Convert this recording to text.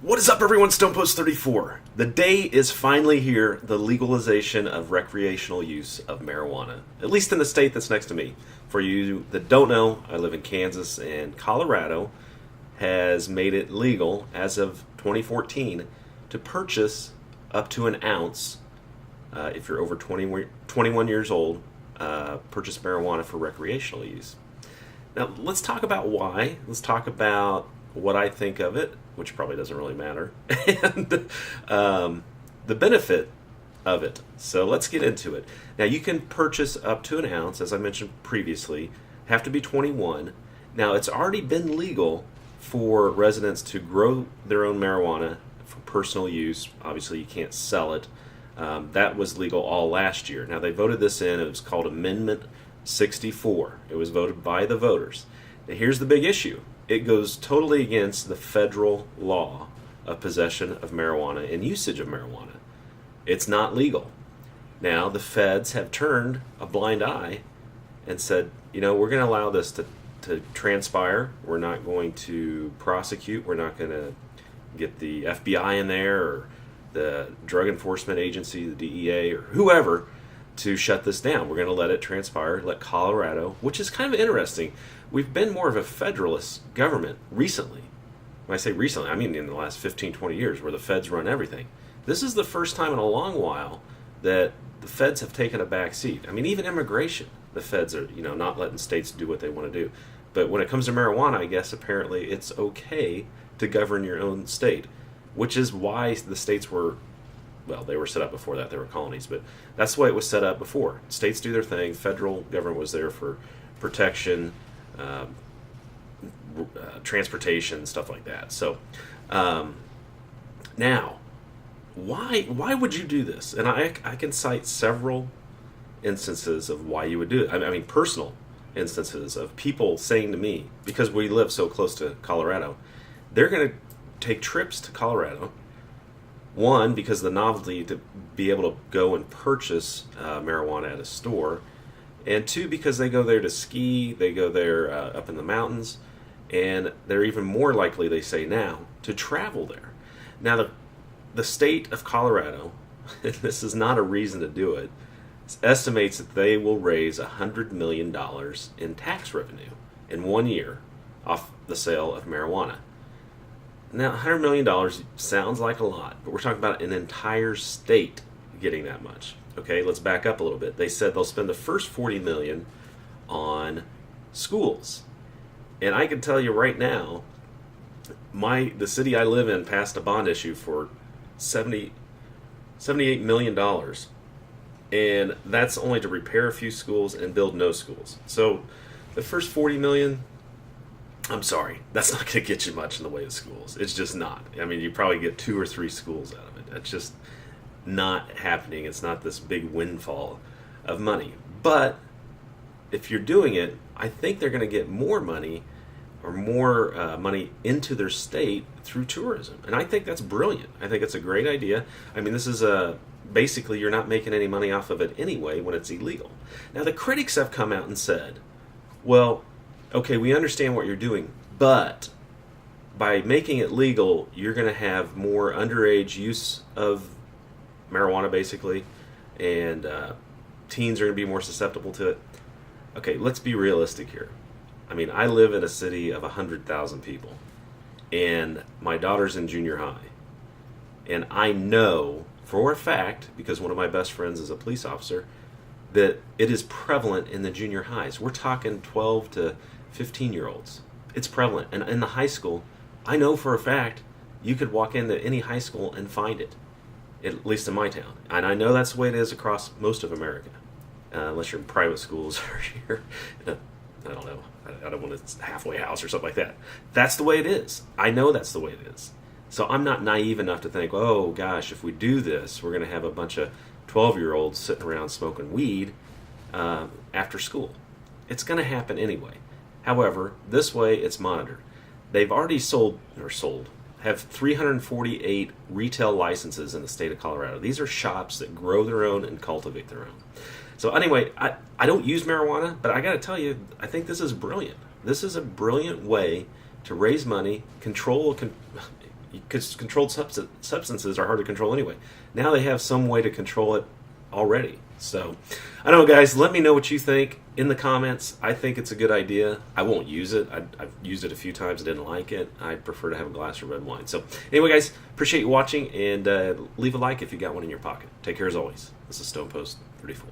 What is up, everyone? Stonepost 34. The day is finally here, the legalization of recreational use of marijuana, at least in the state that's next to me. For you that don't know, I live in Kansas, and Colorado has made it legal as of 2014 to purchase up to an ounce, if you're over 21 years old, purchase marijuana for recreational use. Now, let's talk about why. Let's talk about what I think of it, which probably doesn't really matter, and the benefit of it. So let's get into it. Now, you can purchase up to an ounce, as I mentioned previously, have to be 21. Now, it's already been legal for residents to grow their own marijuana for personal use. Obviously, you can't sell it. That was legal all last year. Now, they voted this in. It was called Amendment 64. It was voted by the voters. Now, here's the big issue. It goes totally against the federal law of possession of marijuana and usage of marijuana. It's not legal. Now, the feds have turned a blind eye and said, we're going to allow this to transpire. We're not going to prosecute. We're not going to get the FBI in there or the Drug Enforcement Agency, the DEA, or whoever to shut this down. We're going to let it transpire, let Colorado, which is kind of interesting. We've been more of a federalist government recently. When I say recently, I mean in the last 15, 20 years, where the feds run everything. This is the first time in a long while that the feds have taken a back seat. I mean, even immigration, the feds are, not letting states do what they want to do. But when it comes to marijuana, I guess apparently it's okay to govern your own state, which is why the states were, they were set up before that. They were colonies, but that's the way it was set up before. States do their thing. Federal government was there for protection, transportation, stuff like that. So now, why would you do this? And I can cite several instances of why you would do it. I mean, personal instances of people saying to me, because we live so close to Colorado, they're going to take trips to Colorado. One, because of the novelty to be able to go and purchase marijuana at a store. And two, because they go there to ski, they go there up in the mountains, and they're even more likely, they say now, to travel there. Now, the state of Colorado, and this is not a reason to do it, estimates that they will raise $100 million in tax revenue in 1 year off the sale of marijuana. Now, $100 million sounds like a lot, but we're talking about an entire state getting that much. Okay, let's back up a little bit. They said they'll spend the first $40 million on schools. And I can tell you right now, the city I live in passed a bond issue for $78 million. And that's only to repair a few schools and build no schools. So the first $40 million, I'm sorry, that's not going to get you much in the way of schools. It's just not. I mean, you probably get 2 or 3 schools out of it. It's just not happening. It's not this big windfall of money. But if you're doing it, I think they're going to get more money or more money into their state through tourism. And I think that's brilliant. I think it's a great idea. I mean, this is basically you're not making any money off of it anyway when it's illegal. Now, the critics have come out and said, well, okay, we understand what you're doing, but by making it legal, you're going to have more underage use of marijuana, basically, and teens are going to be more susceptible to it. Okay, let's be realistic here. I mean, I live in a city of 100,000 people, and my daughter's in junior high, and I know for a fact, because one of my best friends is a police officer, that it is prevalent in the junior highs. We're talking 12 to 15-year-olds. It's prevalent. And in the high school, I know for a fact you could walk into any high school and find it, at least in my town. And I know that's the way it is across most of America, unless you're in private schools or you're, I don't know, I don't want a halfway house or something like that. That's the way it is. I know that's the way it is. So I'm not naive enough to think, oh gosh, if we do this, we're going to have a bunch of 12-year-olds sitting around smoking weed after school. It's going to happen anyway. However, this way it's monitored. They've already have 348 retail licenses in the state of Colorado. These are shops that grow their own and cultivate their own. So anyway, I don't use marijuana, but I got to tell you, I think this is brilliant. This is a brilliant way to raise money, control because controlled substances are hard to control anyway. Now they have some way to control it already. So, I don't know, guys. Let me know what you think in the comments. I think it's a good idea. I won't use it. I've used it a few times. I didn't like it. I prefer to have a glass of red wine. So, anyway, guys, appreciate you watching, and leave a like if you got one in your pocket. Take care as always. This is Stone Post 34.